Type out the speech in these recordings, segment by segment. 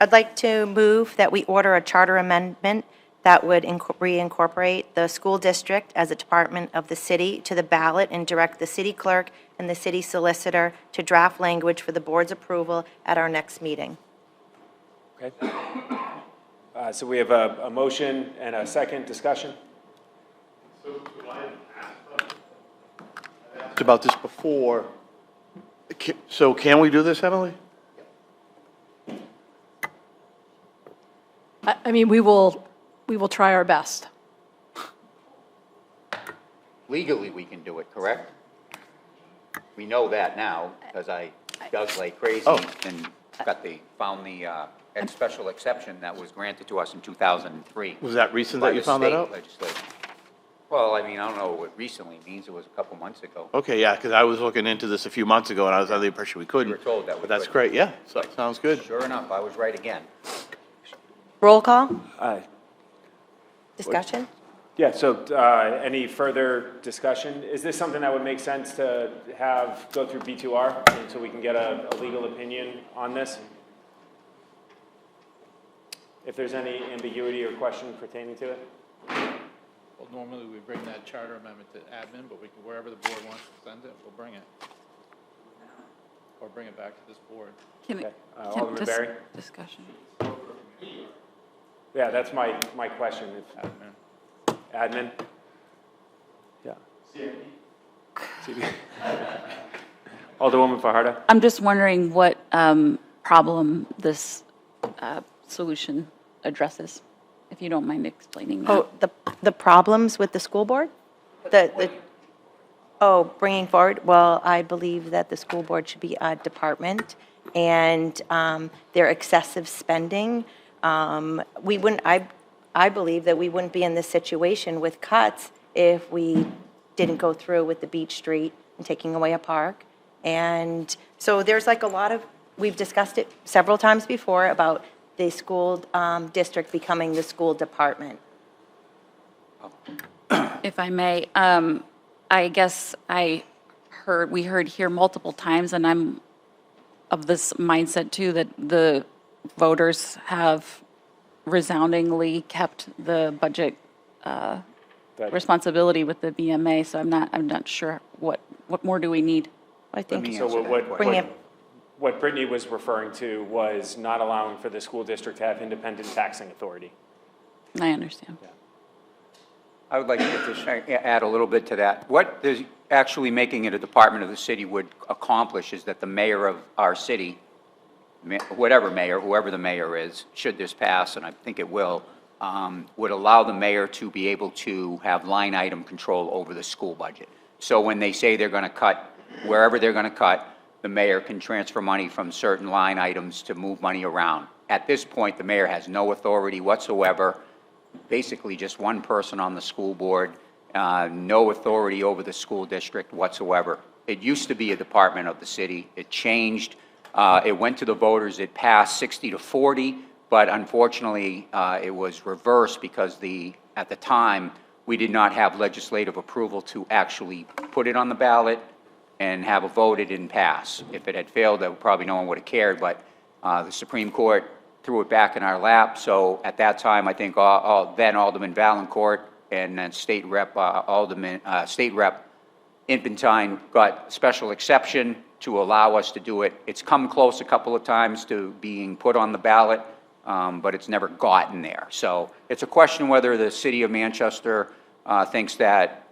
I'd like to move that we order a charter amendment that would reincorporate the school district as a department of the city to the ballot and direct the city clerk and the city solicitor to draft language for the board's approval at our next meeting. Okay. So we have a motion and a second discussion. About this before. So can we do this, Emily? I mean, we will try our best. Legally, we can do it, correct? We know that now, because I dug like crazy and found the special exception that was granted to us in 2003. Was that recent that you found that out? By the state legislature. Well, I mean, I don't know what recently means. It was a couple months ago. Okay, yeah, because I was looking into this a few months ago, and I was under the impression we couldn't. We were told that we But that's couldn't. great, yeah, so sounds good. Sure enough, I was right again. Roll call? Aye. Discussion? Yeah, so any further discussion? Is this something that would make sense to go through B2R so we can get a legal opinion on this? If there's any ambiguity or question pertaining to it? Well, normally we bring that charter amendment to admin, but we can, wherever the board wants to send it, we'll bring it. Or bring it back to this board. Can Okay. can Alderman Berry? discussion. Yeah, that's my question. Admin? Yeah. CIP. Alderwoman Fajardo? I'm just wondering what problem this solution addresses, if you don't mind explaining that. Oh, the problems with the school board? Bringing forward, well, I believe that the school board should be a department, and their excessive spending, we wouldn't, I believe that we wouldn't be in this situation with cuts if we didn't go through with the Beach Street and taking away a park. And so there's like a lot of, we've discussed it several times before about the school district becoming the school department. If I may, I guess we heard here multiple times, and I'm of this mindset too, that the voters have resoundingly kept the budget responsibility with the BMA, so I'm not sure what more do we need? I think me So answer that what, bring it, what Brittany was referring to was not allowing for the school district to have independent taxing authority. I understand. I would like to just add a little bit to that. What is actually making it a department of the city would accomplish is that the mayor of our city, whoever the mayor is, should this pass, and I think it will, would allow the mayor to be able to have line item control over the school budget. So when they say they're going to cut, wherever they're going to cut, the mayor can transfer money from certain line items to move money around. At this point, the mayor has no authority whatsoever, basically just one person on the school board, no authority over the school district whatsoever. It used to be a department of the city. It changed. It went to the voters. It passed 60-40, but unfortunately, it was reversed because at the time, we did not have legislative approval to actually put it on the ballot and have a vote. It didn't pass. If it had failed, probably no one would have cared, but the Supreme Court threw it back in our lap. So at that time, I think then Alderman Valancourt and then State Rep Infantine got special exception to allow us to do it. It's come close a couple of times to being put on the ballot, but it's never gotten there. So it's a question whether the city of Manchester thinks that,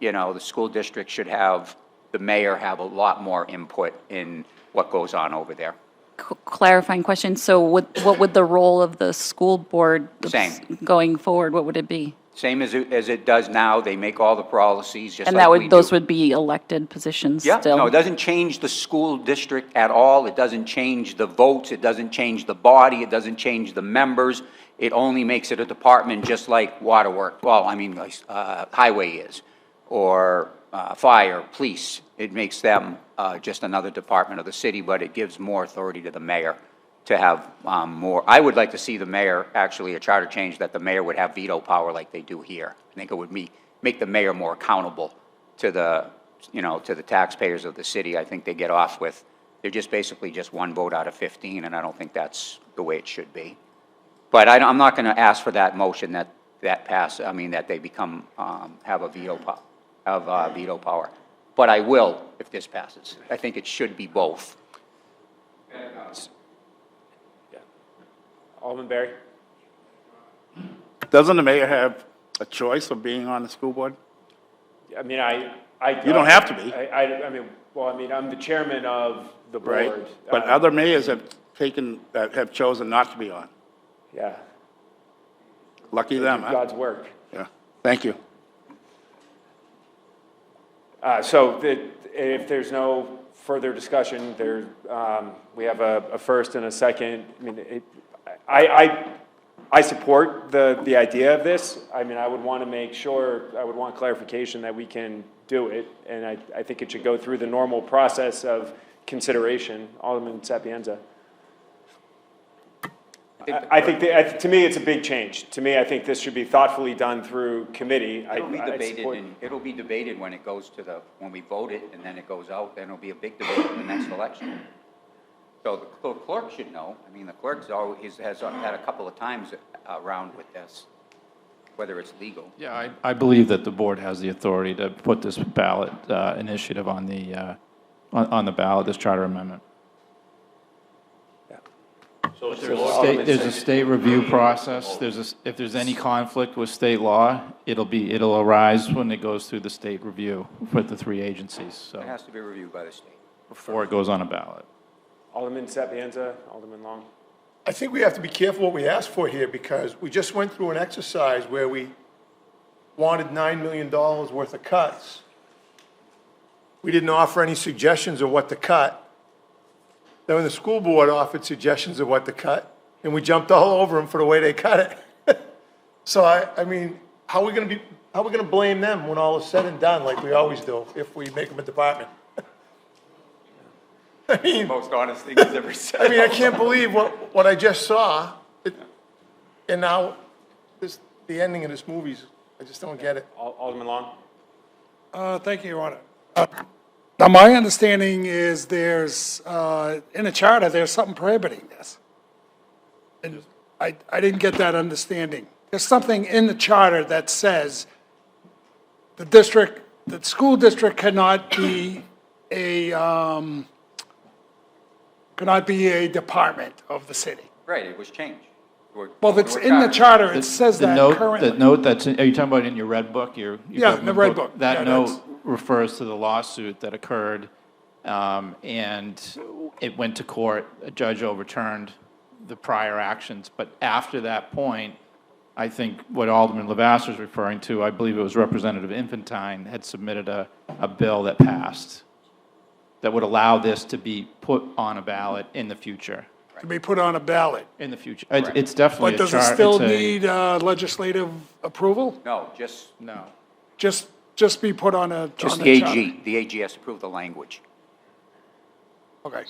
the school district should have the mayor have a lot more input in what goes on over there. Clarifying question, so what would the role of the school board Same. going forward, what would it be? Same as it does now. They make all the policies just And like we do. those would be elected positions Yeah, still? no, it doesn't change the school district at all. It doesn't change the votes. It doesn't change the body. It doesn't change the members. It only makes it a department just like waterwork, highway is, or fire, police. It makes them just another department of the city, but it gives more authority to the mayor to have more. I would like to see the mayor, actually a charter change that the mayor would have veto power like they do here. I think it would make the mayor more accountable to the taxpayers of the city. I think they get off with They're just basically just one vote out of 15, and I don't think that's the way it should be. But I'm not going to ask for that motion that pass, I mean, that they become, have a veto power. But I will if this passes. I think it should be both. Alderman Barry? Doesn't the mayor have a choice of being on the school board? I mean, You don't have to be. I mean, well, I mean, I'm the chairman of the board. Right? But other mayors have have chosen not to be on. Yeah, Lucky them, huh? God's work. Yeah. Thank you. So if there's no further discussion, we have a first and a second. I mean, I support the idea of this. I mean, I would want to make sure, I would want clarification that we can do it, and I think it should go through the normal process of consideration. Alderman Sapienza. I think, to me, it's a big change. To me, I think this should be thoughtfully done through committee. It'll be debated when it goes to when we vote it, and then it goes out, then it'll be a big debate in the next election. So the clerk should know. I mean, the clerk's always has had a couple of times around with this, whether it's legal. Yeah, I believe that the board has the authority to put this ballot initiative on the ballot, this charter amendment. There's a state review process. If there's any conflict with state law, it'll arise when it goes through the state review for the three agencies, so It has to be reviewed by the state. before it goes on a ballot. Alderman Sapienza, Alderman Long. I think we have to be careful what we ask for here, because we just went through an exercise where we wanted $9 million worth of cuts. We didn't offer any suggestions of what to cut. Then when the school board offered suggestions of what to cut, and we jumped all over them for the way they cut it. So I mean, how are we going to blame them when all is said and done, like we always do, if we make them a department? I mean, Most honest thing he's ever said. I mean, I can't believe what I just saw, and now the ending of this movie's, I just don't get it. Alderman Long. Thank you, Your Honor. Now, my understanding is there's, in the charter, there's something prohibiting this. And I didn't get that understanding. There's something in the charter that says the school district cannot be a department of the city. Right, it was changed. Well, if it's in the charter, it says that currently. The note are you talking about in your red book, your Yeah, government the red book. Yeah, That that's- note refers to the lawsuit that occurred, and it went to court. A judge overturned the prior actions, but after that point, I think what Alderman Lavasser is referring to, I believe it was Representative Infantine, had submitted a bill that passed that would allow this to be put on a ballot in the future. To be put on a ballot. In the future. It's definitely But a does it chart. still it's a- need legislative approval? No, just No. Just be put on a. Just on the charter? AG. The AG has to approve the language. Okay.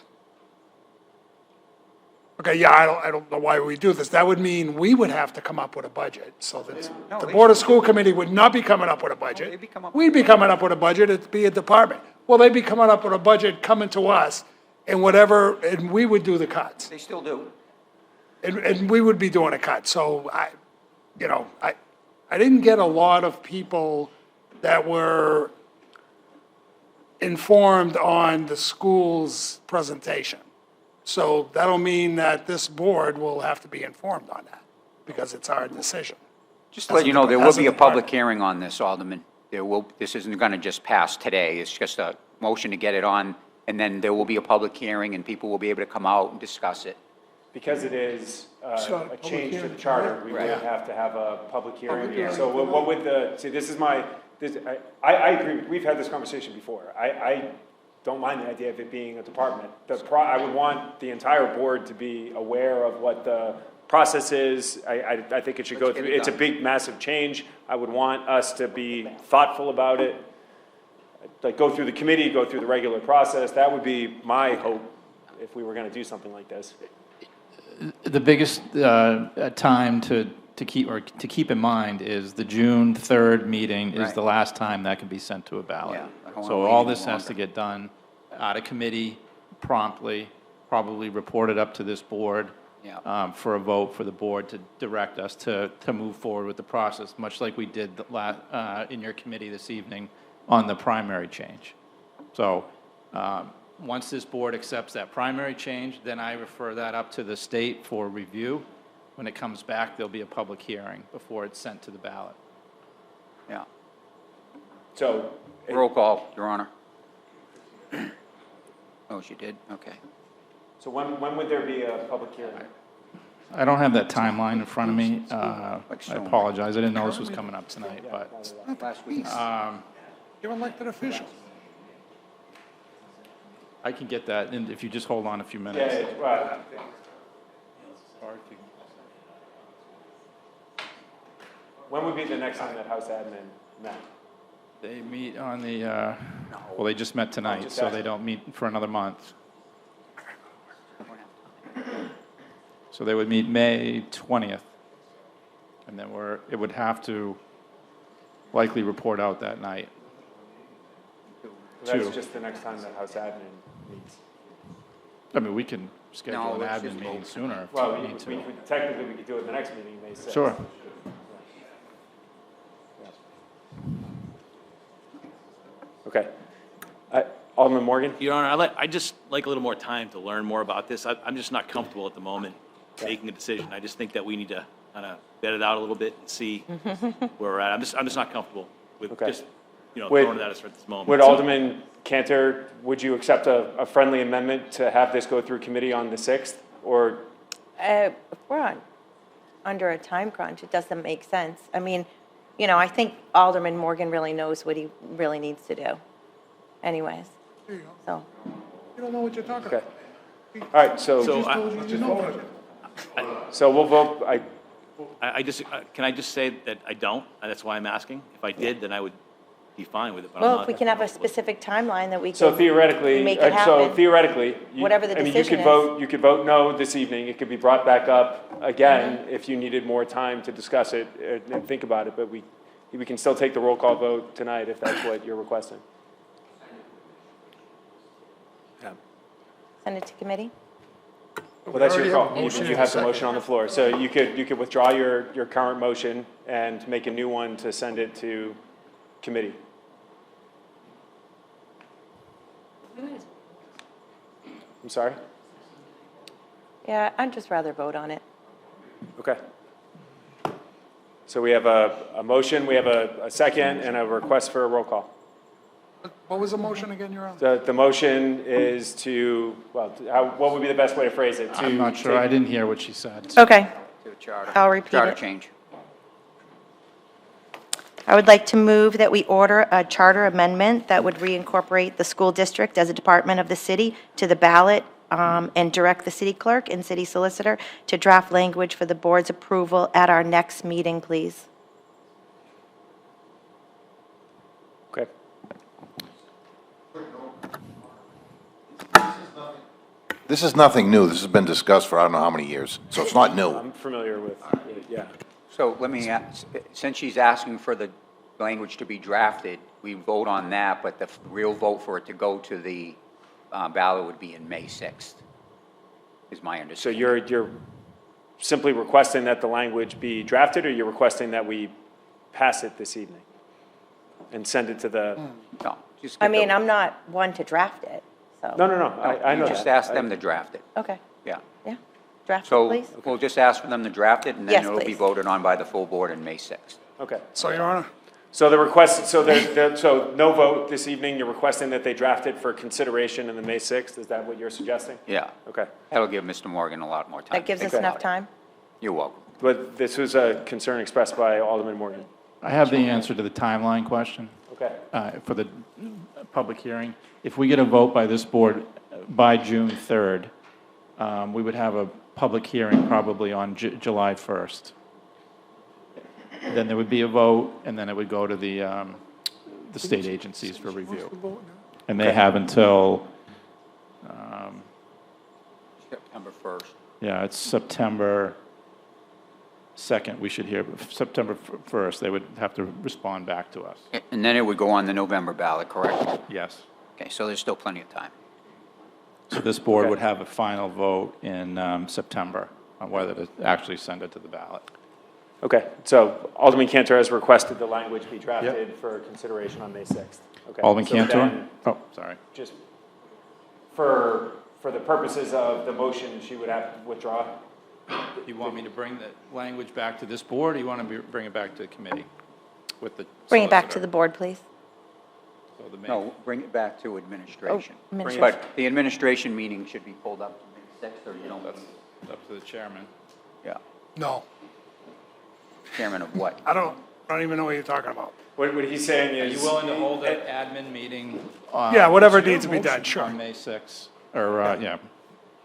Okay, yeah, I don't know why we do this. That would mean we would have to come up with a budget, so that No, the they Board of School Committee would not be coming up with a budget. they'd be coming up- We'd be coming up with a budget, it'd be a department. Well, they'd be coming up with a budget, coming to us, and whatever, and we would do the cuts. They still do. And we would be doing a cut, so I didn't get a lot of people that were informed on the school's presentation. So that'll mean that this board will have to be informed on that, because it's our decision. Just to let you know, there will be a public department. hearing on this, Alderman. This isn't going to just pass today. It's just a motion to get it on, and then there will be a public hearing, and people will be able to come out and discuss it. Because it is So, a public change to hearing, the charter, we would right. have to have a public hearing. Public hearing. So what would this is I agree, we've had this conversation before. I don't mind the idea of it being a department. I would want the entire board to be aware of what the process is. I think it should go Let's get through, it it's a done. big, massive change. I would want us to be thoughtful about it. Like, go through the committee, go through the regular process. That would be my hope if we were gonna do something like this. The biggest time to keep in mind is the June 3rd meeting is Right. the last time that can be sent to a ballot. Yeah, I don't wanna So wait all any this has to longer. get done out of committee, promptly, probably report it up to this board Yeah. for a vote for the board to direct us to move forward with the process, much like we did in your committee this evening on the primary change. So once this board accepts that primary change, then I refer that up to the state for review. When it comes back, there'll be a public hearing before it's sent to the ballot. Yeah. So, Roll call, Your Honor. Oh, she did? Okay. so when would there be a public hearing? I don't have that timeline in front of me. I so. apologize. I didn't know this was coming up tonight, but Last week. You're elected official. I can get that, and if you just hold on a few Yeah, minutes. right. When would be the next time that House admin met? They meet on the, well, they just met tonight, just so asking. they don't meet for another month. So they would meet May 20th, and then it would have to likely report out that night. That's Two. just the next time that House admin meets. I mean, we can schedule No, an let's admin just meeting vote. sooner if Well, we we need to. could, technically, we could do it the next meeting, May 6th. Sure. Okay. Alderman Morgan? Your Honor, I'd just like a little more time to learn more about this. I'm just not comfortable at the moment making a decision. I just think that we need to kind of vet it out a little bit and see where we're at. I'm just not comfortable with Okay. just, Would- throwing it at us at this moment. Would Alderman Cantor, would you accept a friendly amendment to have this go through committee on the 6th? Or, If we're under a time crunch, it doesn't make sense. I mean, I think Alderman Morgan really knows what he really needs to do anyways. There you go. So, You don't know what you're talking okay. about. All right, so Told you you know it. we'll vote, Can I just say that I don't? That's why I'm asking. If I did, then I would be fine with it, but I'm well, not. if we can have a specific timeline that we so can theoretically, make it so happen. theoretically. Whatever the I mean, decision is. you could vote no this evening. It could be brought back up again if you needed more time to discuss it and think about it, but we can still take the roll call vote tonight if that's what you're requesting. Send it to committee? Well, that's your already have a call. motion You and a have the second. motion on the floor. So you could withdraw your current motion and make a new one to send it to committee. I'm sorry? Yeah, I'd just rather vote on it. Okay. So we have a motion, we have a second, and a request for a roll call. What was the motion again, Your Honor? The motion is to, well, what would be the best way to phrase it? I'm not sure. I didn't hear what she said. Okay. To the charter. I'll repeat Charter it. change. I would like to move that we order a charter amendment that would reincorporate the school district as a department of the city to the ballot and direct the city clerk and city solicitor to draft language for the board's approval at our next meeting, please. Okay. This is nothing new. This has been discussed for I don't know how many years, so it's not new. I'm familiar with it, yeah. So let me ask, since she's asking for the language to be drafted, we vote on that, but the real vote for it to go to the ballot would be in May 6th, is my So understanding. you're simply requesting that the language be drafted, or you're requesting that we pass it this evening and send it to the? No, just I get the- mean, I'm not one to draft it, so. No, I know You that. just ask them to draft it, Okay, yeah. yeah. Draft it, So please. we'll just ask for them to draft it, and then Yes, it'll be please. voted on by the full board on May 6th. Okay. So, Your Honor, So the request, so so no vote this evening, you're requesting that they draft it for consideration in the May 6th, is that what you're suggesting? Yeah, Okay. that'll give Mr. Morgan a lot more time. That gives to us think enough about it. time? You're welcome. But this was a concern expressed by Alderman Morgan. I have the answer to the timeline question Okay. for the public hearing. If we get a vote by this board by June 3rd, we would have a public hearing probably on July 1st. Then there would be a vote, and then it would go to the state agencies for review. And they have until, September 1st. yeah, it's September 2nd, we should hear, September 1st, they would have to respond back to us. And then it would go on the November ballot, correct? Yes. Okay, so there's still plenty of time. So this board Okay. would have a final vote in September on whether to actually send it to the ballot. Okay, so Alderman Cantor has requested the language be drafted for consideration on May 6th. Okay, Alderman so Cantor? then, Oh, sorry. just for the purposes of the motion, she would have to withdraw? You want me to bring the language back to this board, or you want to bring it back to the committee with the Bring it back to solicitor? the board, please. So the May- No, bring it back to administration. administration. But the administration meeting should be pulled up to May 6th, or you don't, That's up to the chairman. yeah. No, Chairman of what? I don't even know what you're talking about. What he's saying Are is. you willing to hold an admin meeting? Yeah, whatever needs to be done, sure. On May 6th, or, yeah.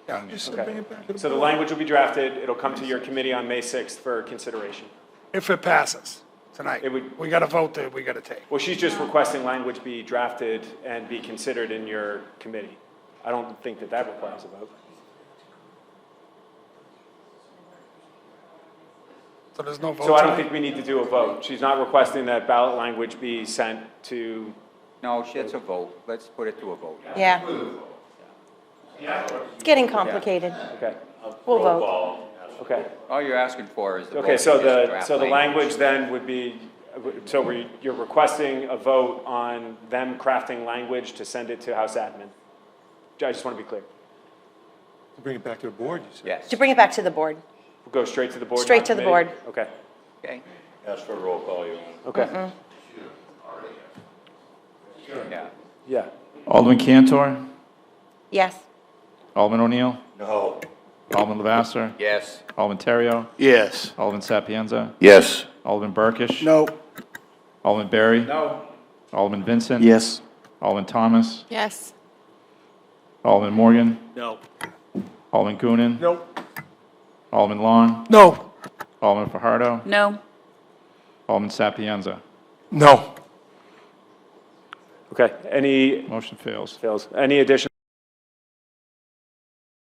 Yeah, just bring it back to the So the language will be drafted, it'll come to your committee on May 6th for consideration. If it passes tonight. It would- We got a vote that we got to take. Well, she's just requesting language be drafted and be considered in your committee. I don't think that that requires a vote. So there's no vote So I don't tonight? think we need to do a vote. She's not requesting that ballot language be sent to, No, it's a vote. Let's put it to a vote. Yeah. It's getting complicated. okay, We'll vote. okay. All you're asking for is the vote. Okay, so to just the, draft so the language then would be, so you're requesting a vote on them crafting language to send it to House Admin? I just want to be clear. Bring it back to the board, you said? Yes, To bring it back to the board. We'll go straight to the board? Straight not to the committee? board. Okay, okay, Ask for a roll call, you want. okay, yeah. yeah. Alderman Cantor? Yes. Alderman O'Neill? No. Alderman Lavasser? Yes, Alderman Terrio? Yes. Alderman Sapienza? Yes. Alderman Burkish? No. Alderman Berry? No. Alderman Vincent? Yes. Alderman Thomas? Yes. Alderman Morgan? No. Alderman Goonan? Nope. Alderman Long? No. Alderman Fajardo? No. Alderman Sapienza? No. Okay, any, Motion fails. fails, any additional